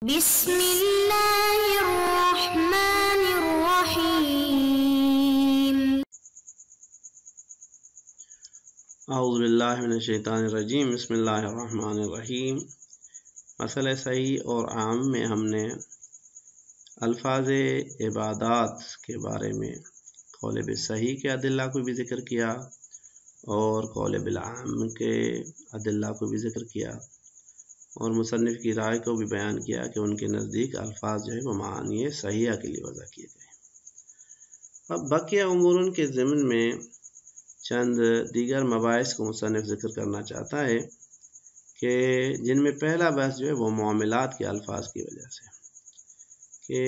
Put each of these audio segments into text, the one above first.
بسم اللہ الرحمن الرحیم۔ اعوذ باللہ من الشیطان الرجیم، بسم اللہ الرحمن الرحیم۔ مسئلہ صحیح اور عام میں ہم نے الفاظ عبادات کے بارے میں قول بالصحیح کے ادلہ کو بھی ذکر کیا اور قول بالعام کے ادلہ کو بھی ذکر کیا اور مصنف کی رائے کو بھی بیان کیا کہ ان کے نزدیک الفاظ جو ہے وہ معانی صحیحہ کے لیے وضع کیے گئے۔ اب بقیہ امور کے ضمن میں چند دیگر مباحث کو مصنف ذکر کرنا چاہتا ہے کہ جن میں پہلا بحث جو ہے وہ معاملات کے الفاظ کی وجہ سے، کہ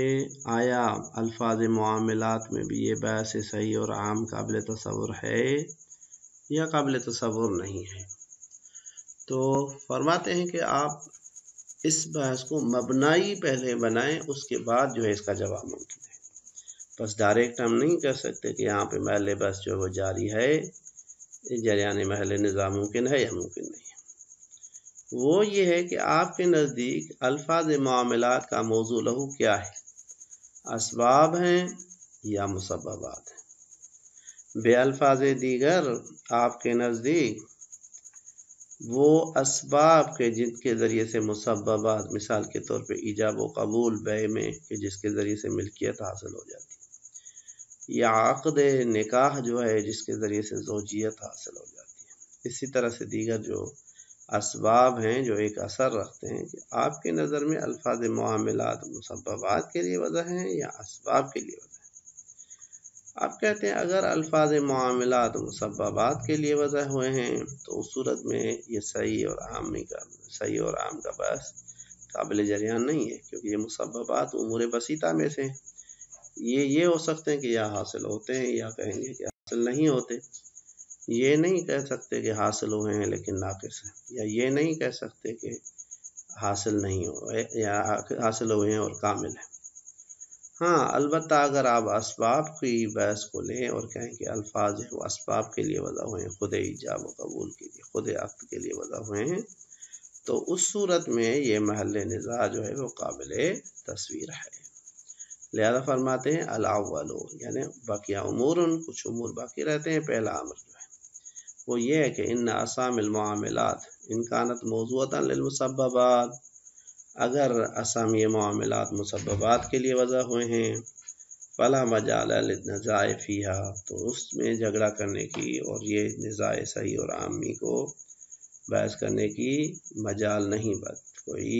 آیا الفاظ معاملات میں بھی یہ بحث صحیح اور عام قابل تصور ہے یا قابل تصور نہیں ہے۔ تو فرماتے ہیں کہ آپ اس بحث کو مبنائی پہلے بنائیں، اس کے بعد جو ہے اس کا جواب ممکن ہے۔ بس ڈائریکٹ ہم نہیں کہہ سکتے کہ یہاں پہ محل بحث جو وہ جاری ہے، جریان محل نظام ممکن ہے یا ممکن نہیں ہے۔ وہ یہ ہے کہ آپ کے نزدیک الفاظ معاملات کا موضوع لہو کیا ہے، اسباب ہیں یا مسببات ہیں۔ بے الفاظ دیگر آپ کے نزدیک وہ اسباب کے جن کے ذریعے سے مسببات، مثال کے طور پہ ایجاب و قبول بے میں کہ جس کے ذریعے سے ملکیت حاصل ہو جاتی ہے، یا عقد نکاح جو ہے جس کے ذریعے سے زوجیت حاصل ہو جاتی ہے۔ اسی طرح سے دیگر جو اسباب ہیں جو ایک اثر رکھتے ہیں، کہ آپ کی نظر میں الفاظ معاملات مسببات کے لیے وضع ہیں یا اسباب کے لیے وضع ہیں۔ آپ کہتے ہیں اگر الفاظ معاملات مسببات کے لیے وضع ہوئے ہیں تو اس صورت میں یہ صحیح اور عام کا بحث قابل جریان نہیں ہے، کیونکہ یہ مسببات امور بسیطہ میں سے ہیں۔ یہ ہو سکتے ہیں کہ یا حاصل ہوتے ہیں یا کہیں گے کہ حاصل نہیں ہوتے۔ یہ نہیں کہہ سکتے کہ حاصل ہوئے ہیں لیکن ناقص ہیں، یا یہ نہیں کہہ سکتے کہ حاصل نہیں ہوئے یا حاصل ہوئے ہیں اور کامل ہیں۔ ہاں البتہ اگر آپ اسباب کی بحث کو لیں اور کہیں کہ الفاظ جو وہ اسباب کے لیے وضع ہوئے ہیں، خود ایجاب و قبول کے لیے، خود عقد کے لیے وضع ہوئے ہیں، تو اس صورت میں یہ محل نزاع جو ہے وہ قابل تصویر ہے۔ لہذا فرماتے ہیں الاول، یعنی باقی امور، کچھ امور باقی رہتے ہیں۔ پہلا امر جو ہے وہ یہ ہے کہ ان اسامی المعاملات ان کانت موضوعاً للمسببات، اگر اسامی معاملات مسببات کے لیے وضع ہوئے ہیں، فلا مجال للنزاع فیہا، تو اس میں جھگڑا کرنے کی اور یہ نزاع صحیح اور عامی کو بحث کرنے کی مجال نہیں، کوئی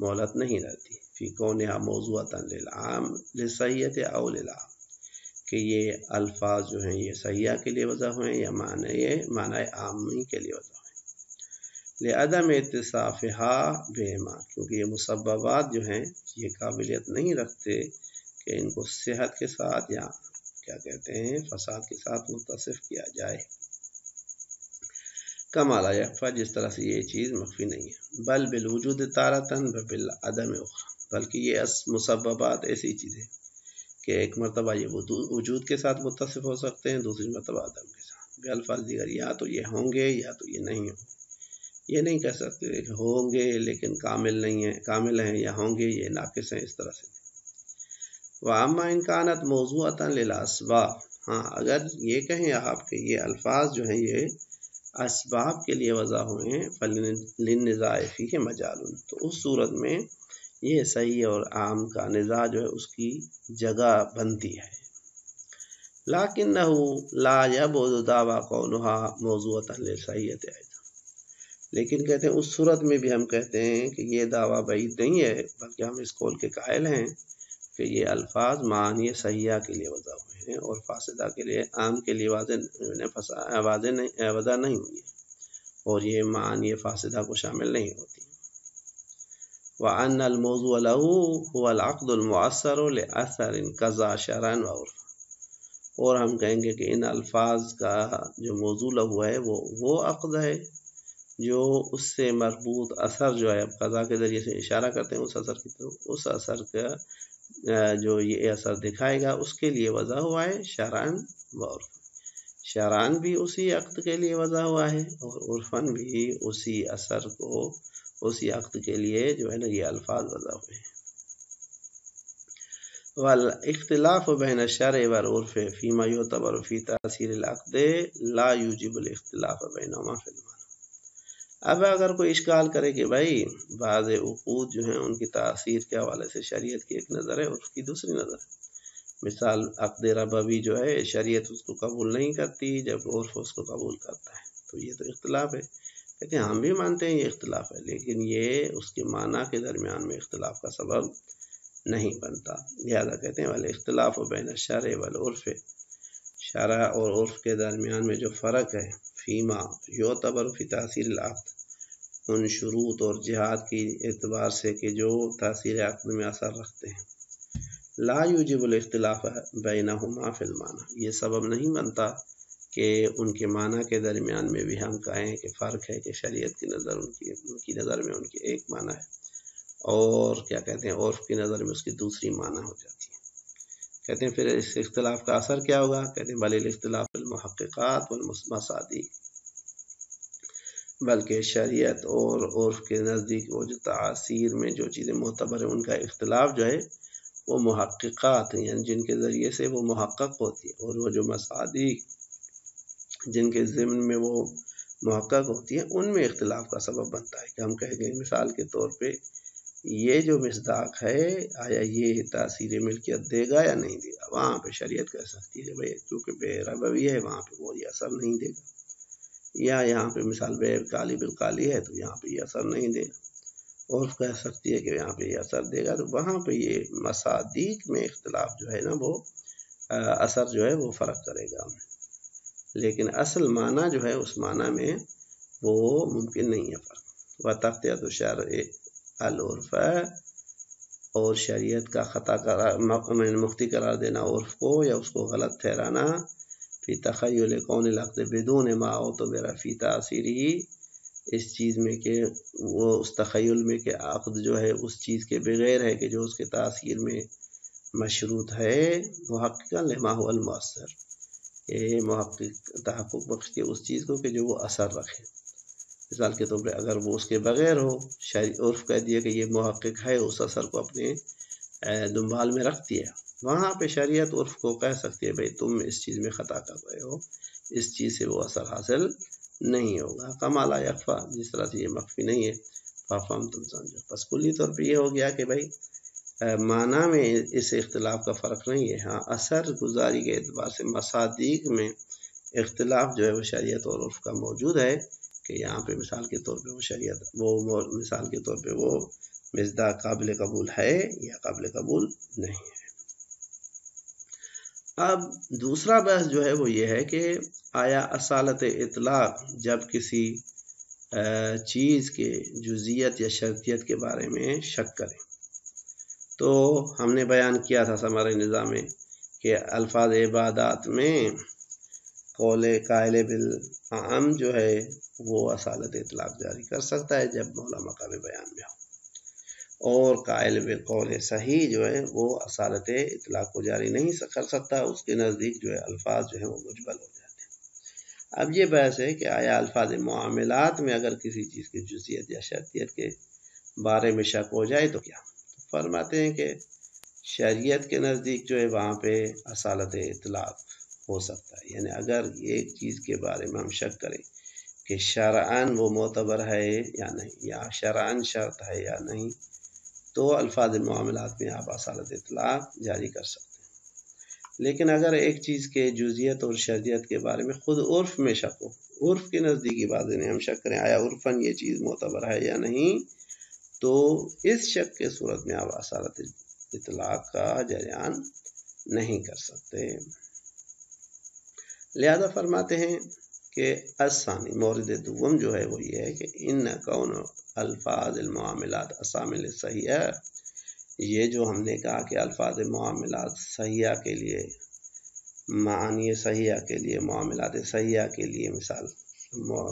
مہلت نہیں رہتی، فی کونہا موضوعاً للعام للصحیحۃ او للعام، کہ یہ الفاظ جو ہیں یہ صحیحہ کے لیے وضع ہوئے ہیں یا معنی عامی کے لیے وضع ہوئے ہیں۔ لعدم اتصافہا بہما، کیونکہ یہ مسببات جو ہیں یہ قابلیت نہیں رکھتے کہ ان کو صحت کے ساتھ یا کیا کہتے ہیں فساد کے ساتھ متصف کیا جائے، کما لا یخفی، جس طرح سے یہ چیز مخفی نہیں ہے، بل بالوجود تارتاً و بالعدم اخرى، بلکہ یہ مسببات ایسی چیزیں کہ ایک مرتبہ یہ وجود کے ساتھ متصف ہو سکتے ہیں، دوسری مرتبہ عدم کے ساتھ۔ بے الفاظ دیگر یا تو یہ ہوں گے یا تو یہ نہیں ہوں گے۔ یہ نہیں کہہ سکتے کہ ہوں گے لیکن کامل نہیں ہیں، کامل ہیں، یا ہوں گے یہ ناقص ہیں، اس طرح سے۔ وَأَمَّا إِنْ كَانَتْ مَوْضُوعَةً لِلْأَسْبَابِ، ہاں اگر یہ کہیں آپ کہ یہ الفاظ جو ہیں یہ اسباب کے لیے وضع ہوئے ہیں، فَلِلنِّزَاعِ فِيهِ مَجَالٌ، تو اس صورت میں یہ صحیح اور عام کا نزاع جو ہے اس کی جگہ بنتی ہے۔ لَكِنَّهُ لَا يَبْعُدُ دَعْوَىٰ كَوْنِهَا مَوْضُوعَةً لِلْصَحِيحَةِ أَيْضًا، لیکن کہتے ہیں اس صورت میں بھی ہم کہتے ہیں کہ یہ دعویٰ بعید نہیں ہے، بلکہ ہم اس قول کے قائل ہیں کہ یہ الفاظ معانی صحیحہ کے لیے وضع ہوئے ہیں اور فاسدہ کے لیے، عام کے لیے وضع نہیں ہوئی ہے، اور یہ معانی فاسدہ کو شامل نہیں ہوتی۔ وَأَنَّ الْمَوْضُوعَ لَهُ هُوَ الْعَقْدُ الْمُؤَثَّرُ لِأَثَرٍ كَذَا شَرْعًا وَعُرْفًا، اور ہم کہیں گے کہ ان الفاظ کا جو موضوع لہو ہے وہ عقد ہے جو اس سے مربوط اثر جو ہے، اب قضا کے ذریعے سے اشارہ کرتے ہیں اس اثر کی طرف، اس اثر کا جو یہ اثر دکھائے گا اس کے لیے وضع ہوا ہے، شرعاً و عرفاً، شرعاً بھی اسی عقد کے لیے وضع ہوا ہے اور عرفاً بھی اسی اثر کو اسی عقد کے لیے جو ہے نا یہ الفاظ وضع ہوئے ہیں۔ والاختلاف بین الشرع والعرف فیما یعتبر فی تاثیر العقد لا یوجب الاختلاف بینہما فی المعنی۔ اب اگر کوئی اشکال کرے کہ بھائی بعض عقود جو ہیں ان کی تاثیر کے حوالے سے شریعت کی ایک نظر ہے، عرف کی دوسری نظر ہے۔ مثال عقد ربوی جو ہے شریعت اس کو قبول نہیں کرتی جب عرف اس کو قبول کرتا ہے، تو یہ تو اختلاف ہے۔ لیکن ہم بھی مانتے ہیں یہ اختلاف ہے، لیکن یہ اس کے معنی کے درمیان میں اختلاف کا سبب نہیں بنتا، لہذا کہتے ہیں والاختلاف بین الشرع والعرف، شرع اور عرف کے درمیان میں جو فرق ہے، فیما یعتبر فی تاثیر العقد، ان شروط اور جہات کی اعتبار سے کہ جو تاثیر عقد میں اثر رکھتے ہیں، لا یوجب الاختلاف بینہما فی المعنی، یہ سبب نہیں بنتا کہ ان کے معنی کے درمیان میں بھی ہم کہیں کہ فرق ہے، کہ شریعت کی نظر ان کی نظر میں ان کی ایک معنی ہے اور کیا کہتے ہیں عرف کی نظر میں اس کی دوسری معنی ہو جاتی ہے۔ کہتے ہیں پھر اس اختلاف کا اثر کیا ہوگا؟ کہتے ہیں بل الاختلاف المحققات والمصادیق، بلکہ شریعت اور عرف کے نزدیک وہ جو تاثیر میں جو چیزیں معتبر ہیں ان کا اختلاف جو ہے وہ محققات ہیں، یعنی جن کے ذریعے سے وہ محقق ہوتی ہے، اور وہ جو مصادیق جن کے ضمن میں وہ محقق ہوتی ہیں ان میں اختلاف کا سبب بنتا ہے۔ کہ ہم کہیں گے مثال کے طور پہ یہ جو مصداق ہے آیا یہ تاثیر ملکیت دے گا یا نہیں دے گا، وہاں پہ شریعت کہہ سکتی ہے کہ بھائی کیونکہ بے ربوی ہے وہاں پہ وہ یہ اثر نہیں دے گا، یا یہاں پہ مثال بے کالی بالکالی ہے تو یہاں پہ یہ اثر نہیں دے گا، عرف کہہ سکتی ہے کہ یہاں پہ یہ اثر دے گا، تو وہاں پہ یہ مصادیق میں اختلاف جو ہے نا وہ اثر جو ہے وہ فرق کرے گا، لیکن اصل معنی جو ہے اس معنی میں وہ ممکن نہیں ہے فرق۔ وتغطیۃ الشرع العرف، اور شریعت کا خطا قرار مختی قرار دینا عرف کو یا اس کو غلط ٹھہرانا، فی تخیل کون العقد بدون ما اعتبر فی تاثیرہ، اس چیز میں کہ وہ اس تخیل میں کہ عقد جو ہے اس چیز کے بغیر ہے کہ جو اس کے تاثیر میں مشروط ہے، محققا لما هو المؤثر، یہ محقق تحقق بخش کے اس چیز کو کہ جو وہ اثر رکھے۔ مثال کے طور پہ اگر وہ اس کے بغیر ہو، عرف کہہ دیا کہ یہ محقق ہے، اس اثر کو اپنے دنبال میں رکھتی ہے، وہاں پہ شریعت عرف کو کہہ سکتی ہے بھائی تم اس چیز میں خطا کر رہے ہو، اس چیز سے وہ اثر حاصل نہیں ہوگا، کما لا یخفی، جس طرح سے یہ مخفی نہیں ہے، فافہم تم سمجھو۔ بس کلی طور پہ یہ ہو گیا کہ بھائی معنی میں اس اختلاف کا فرق نہیں ہے، ہاں اثر گزاری کے اعتبار سے مصادیق میں اختلاف جو ہے وہ شریعت اور عرف کا موجود ہے، کہ یہاں پہ مثال کے طور پہ وہ شریعت مثال کے طور پہ وہ مصداق قابل قبول ہے یا قابل قبول نہیں ہے۔ اب دوسرا بحث جو ہے وہ یہ ہے کہ آیا اصالت اطلاق جب کسی چیز کے جزئیت یا شرطیت کے بارے میں شک کریں، تو ہم نے بیان کیا تھا ہمارے نظام میں کہ الفاظ عبادات میں قول قائل بالعام جو ہے وہ اصالت اطلاق جاری کر سکتا ہے جب مولا مقام بیان میں ہو، اور قائل بقول صحیح جو ہے وہ اصالت اطلاق کو جاری نہیں کر سکتا، اس کے نزدیک جو ہے الفاظ جو ہیں وہ مجمل ہو جاتے ہیں۔ اب یہ بحث ہے کہ آیا الفاظ معاملات میں اگر کسی چیز کی جزئیت یا شرطیت کے بارے میں شک ہو جائے تو کیا؟ فرماتے ہیں کہ شریعت کے نزدیک جو ہے وہاں پہ اصالت اطلاق ہو سکتا ہے، یعنی اگر ایک چیز کے بارے میں ہم شک کریں کہ شرعاً وہ معتبر ہے یا نہیں، یا شرعاً شرط ہے یا نہیں، تو الفاظ معاملات میں آپ اصالت اطلاق جاری کر سکتے ہیں۔ لیکن اگر ایک چیز کے جزئیت اور شرطیت کے بارے میں خود عرف میں شک ہو، عرف کے نزدیکی بات نہیں ہم شک کریں آیا عرفاً یہ چیز معتبر ہے یا نہیں، تو اس شک کے صورت میں آپ اصالت اطلاق کا جریان نہیں کر سکتے۔ لہذا فرماتے ہیں کہ الثانی مورد دوم جو ہے وہ یہ ہے کہ ان کون الفاظ المعاملات اسامل صحیحہ، یہ جو ہم نے کہا کہ الفاظ معاملات صحیحہ کے لیے، معانی صحیحہ کے لیے، معاملات صحیحہ کے لیے مثال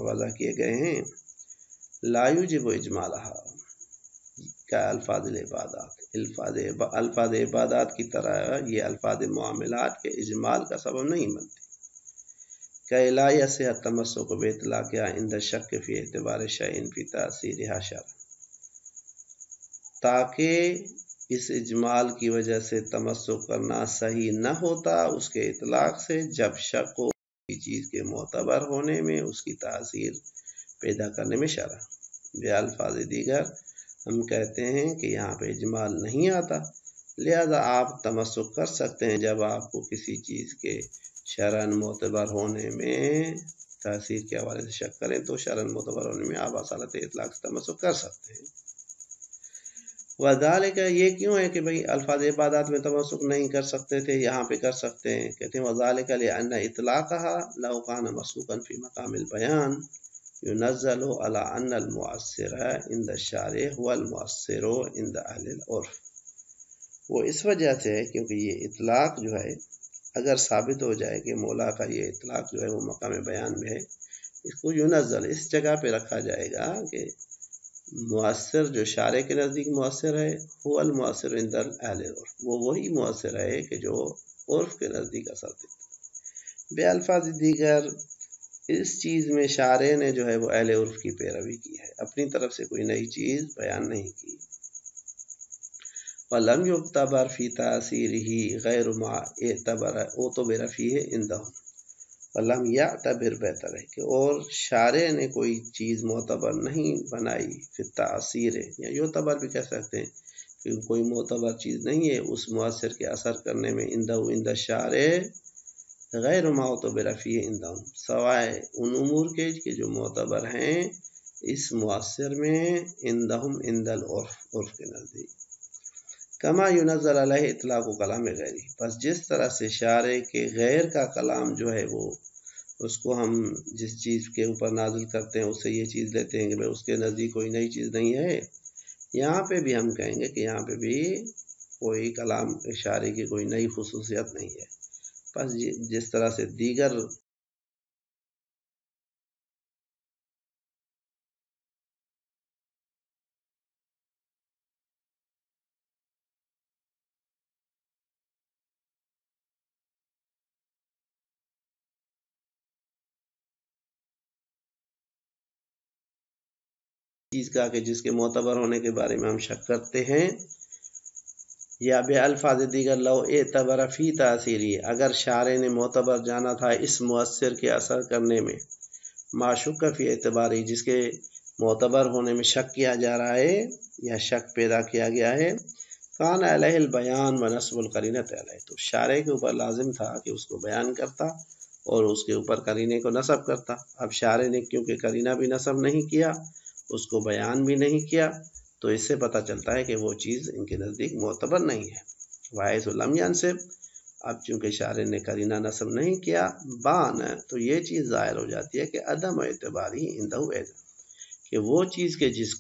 وضع کیے گئے ہیں، لا یوجب اجمالہا کا الفاظ العبادات، الفاظ عبادات کی طرح یہ الفاظ معاملات کے اجمال کا سبب نہیں بنتے، کہ لا یصح التمسک باطلاقها عند الشک فی اعتبار شیء فی تاثیرها شرعا، تاکہ اس اجمال کی وجہ سے تمسک کرنا صحیح نہ ہوتا اس کے اطلاق سے جب شک ہو کسی چیز کے معتبر ہونے میں اس کی تاثیر پیدا کرنے میں شرع۔ بے الفاظ دیگر ہم کہتے ہیں کہ یہاں پہ اجمال نہیں آتا، لہذا آپ تمسک کر سکتے ہیں جب آپ کو کسی چیز کے شرعاً معتبر ہونے میں تاثیر کے حوالے سے شک کریں تو شرعاً معتبر ہونے میں آپ اصالت اطلاق سے تمسک کر سکتے ہیں۔ وذالک، یہ کیوں ہے کہ بھئی الفاظ عبادات میں تمسک نہیں کر سکتے تھے، یہاں پہ کر سکتے ہیں؟ کہتے ہیں وذالک لأن اطلاقها لو كان مسوقا في مقام البيان ينزل على ان المؤثر عند الشارع هو المؤثر عند اهل العرف۔ وہ اس وجہ سے ہے کیونکہ یہ اطلاق جو ہے اگر ثابت ہو جائے کہ مولا کا یہ اطلاق جو ہے وہ مقام بیان میں ہے، اس کو ينزل اس جگہ پہ رکھا جائے گا کہ مؤثر جو شارع کے نزدیک مؤثر ہے هو المؤثر عند اهل العرف، وہ وہی مؤثر ہے کہ جو عرف کے نزدیک اثر دیتا ہے۔ بے الفاظ دیگر اس چیز میں شارع نے جو ہے وہ اہل عرف کی پیروی کی ہے، اپنی طرف سے کوئی نئی چیز بیان نہیں کی۔ وَلَمْ يُعْتَبَرْ فِي تَأْثِيرِهِ غَيْرُ مَا اُعْتُبِرَ فِيهِ عِنْدَهُمْ۔ وَلَمْ يَعْتَبِرْ بہتر ہے کہ اور شارع نے کوئی چیز معتبر نہیں بنائی فی التأثیر، یا یعتبر بھی کہہ سکتے ہیں کہ کوئی معتبر چیز نہیں ہے اس مؤثر کے اثر کرنے میں عند الشارع غیر ما اعتبر فیہ عندہم، سوائے ان امور کے جو معتبر ہیں اس مؤثر میں عندہم عند العرف، عرف کے نزدیک۔ کما ینزل علیہ اطلاق کلام غیری، پس جس طرح سے شارع کے غیر کا کلام جو ہے وہ اس کو ہم جس چیز کے اوپر نازل کرتے ہیں اس سے یہ چیز لیتے ہیں کہ بھئی اس کے نزدیک کوئی نئی چیز نہیں ہے، یہاں پہ بھی ہم کہیں گے کہ یہاں پہ بھی کوئی کلام شارع کی کوئی نئی خصوصیت نہیں ہے۔ پس جس طرح سے دیگر چیز کا کہ جس کے معتبر ہونے کے بارے میں ہم شک کرتے ہیں، یا بے الفاظ دیگر لو اعتبر فی تاثیری، اگر شارع نے معتبر جانا تھا اس مؤثر کے اثر کرنے میں، معشوق فی اعتباری، جس کے معتبر ہونے میں شک کیا جا رہا ہے یا شک پیدا کیا گیا ہے، کان علیہ البیان و نصب القرینۃ علیہ، تو شارع کے اوپر لازم تھا کہ اس کو بیان کرتا اور اس کے اوپر قرینے کو نصب کرتا۔ اب شارع نے کیونکہ قرینہ بھی نصب نہیں کیا، اس کو بیان بھی نہیں کیا، تو اس سے پتہ چلتا ہے کہ وہ چیز ان کے نزدیک معتبر نہیں ہے۔ وَحَيْثُ لَمْ يَنْصِبْ، اب چونکہ شارع نے قرینہ نصب نہیں کیا، بان، تو یہ چیز ظاہر ہو جاتی ہے کہ عدم اعتباری عندہ ایضا، کہ وہ چیز کے جس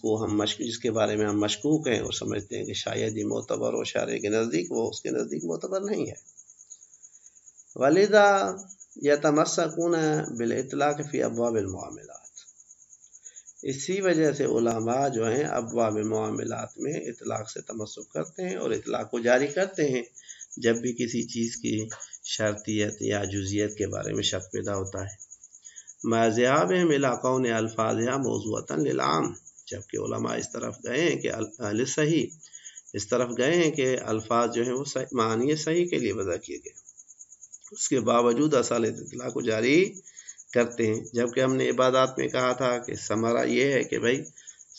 کے بارے میں ہم مشکوک ہیں اور سمجھتے ہیں کہ شاید یہ معتبر ہو شارع کے نزدیک، وہ اس کے نزدیک معتبر نہیں ہے۔ وَلِذَا يَتَمَسَّكُونَ بِالْإِطْلَاقِ فِي أَبْوَابِ الْمُعَامَلَاتِ، اسی وجہ سے علماء جو ہیں ابواب معاملات میں اطلاق سے تمسک کرتے ہیں اور اطلاق کو جاری کرتے ہیں جب بھی کسی چیز کی شرطیت یا جزیت کے بارے میں شک پیدا ہوتا ہے۔ مَا ذِهَابِهِمْ إِلَىٰ كَوْنِ أَلْفَاظِهَا مَوْضُوعَةً لِلْعَامِّ، جبکہ علماء اس طرف گئے ہیں کہ الفاظ جو ہیں وہ معنی صحیح کے لیے وضع کیے گئے، اس کے باوجود اصالت اطلاق کو جاری کرتے ہیں، جبکہ ہم نے عبادات میں کہا تھا کہ ثمرہ یہ ہے کہ بھائی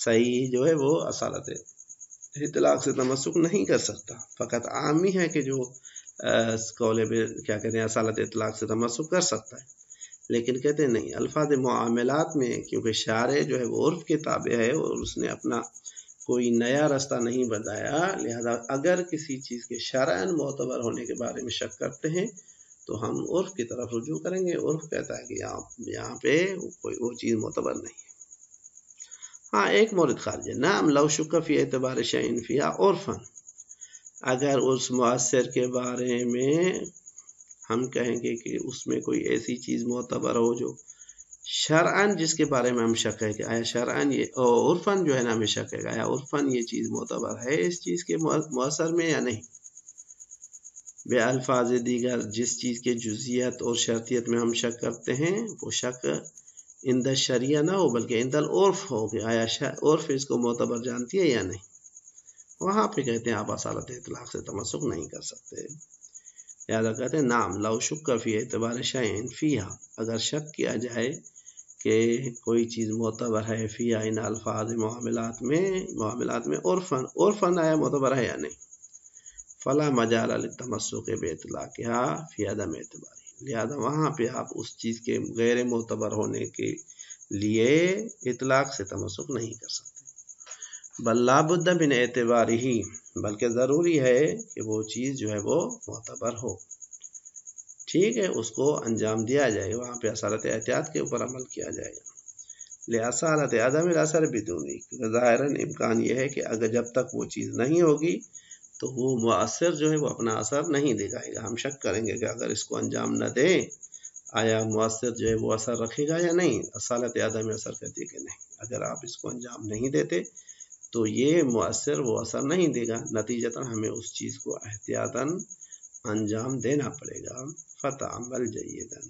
صحیح جو ہے وہ اصالت اطلاق سے تمسک نہیں کر سکتا، فقط عام ہی ہے کہ جو اصالت اطلاق سے تمسک کر سکتا ہے۔ لیکن کہتے ہیں نہیں، الفاظ معاملات میں کیونکہ شارع جو ہے وہ عرف کے تابع ہے اور اس نے اپنا کوئی نیا رستہ نہیں بتایا، لہذا اگر کسی چیز کے شرعاً معتبر ہونے کے بارے میں شک کرتے ہیں تو ہم عرف کی طرف رجوع کریں گے۔ عرف کہتا ہے کہ یہاں پہ کوئی وہ چیز معتبر نہیں ہے۔ ہاں، ایک مورد خارج ہے، نعم لو شک فی اعتبار شیء فیہا عرفاً، اگر اس مؤثر کے بارے میں ہم کہیں گے کہ اس میں کوئی ایسی چیز معتبر ہو جو شرعاً جس کے بارے میں ہم شک ہے کہ آیا شرعاً یہ عرفاً جو ہے نا ہمیں شک ہے کہ آیا عرفاً یہ چیز معتبر ہے اس چیز کے مؤثر میں یا نہیں۔ بے الفاظ دیگر جس چیز کے جزیت اور شرطیت میں ہم شک کرتے ہیں وہ شک عند الشریعہ نہ ہو بلکہ عند العرف ہو کہ آیا عرف اس کو معتبر جانتی ہے یا نہیں۔ وہاں پہ کہتے ہیں آپ اصالت اطلاق سے تمسک نہیں کر سکتے. لہٰذا کہتے ہیں نام لو شک فی اعتبار شیء فیہا، اگر شک کیا جائے کہ کوئی چیز معتبر ہے فیہا ان الفاظ معاملات میں عرفاً آیا معتبر ہے یا نہیں، فلا مجال للتمسک باطلاقہا فی عدم اعتبار، لہذا وہاں پہ آپ اس چیز کے غیر معتبر ہونے کے لیے اطلاق سے تمسک نہیں کر سکتے. بل لا بد من اعتبارہ، بلکہ ضروری ہے کہ وہ چیز جو ہے وہ معتبر ہو. ٹھیک ہے، اس کو انجام دیا جائے گا، وہاں پہ اصالت احتیاط کے اوپر عمل کیا جائے گا. لِأَصَالَةِ عَدَمِ الْأَثَرِ بِدُونِهِ، کیونکہ ظاہراً امکان یہ ہے کہ اگر جب تک وہ چیز نہیں ہوگی تو وہ مؤثر جو ہے وہ اپنا اثر نہیں دکھائے گا. ہم شک کریں گے کہ اگر اس کو انجام نہ دیں آیا مؤثر جو ہے وہ اثر رکھے گا یا نہیں. اصالت عدم اثر کہتی ہے کہ نہیں، اگر آپ اس کو انجام نہیں دیتے تو یہ مؤثر وہ اثر نہیں دے گا، نتیجتاً ہمیں اس چیز کو احتیاطاً انجام دینا پڑے گا. فتعمل جیداً.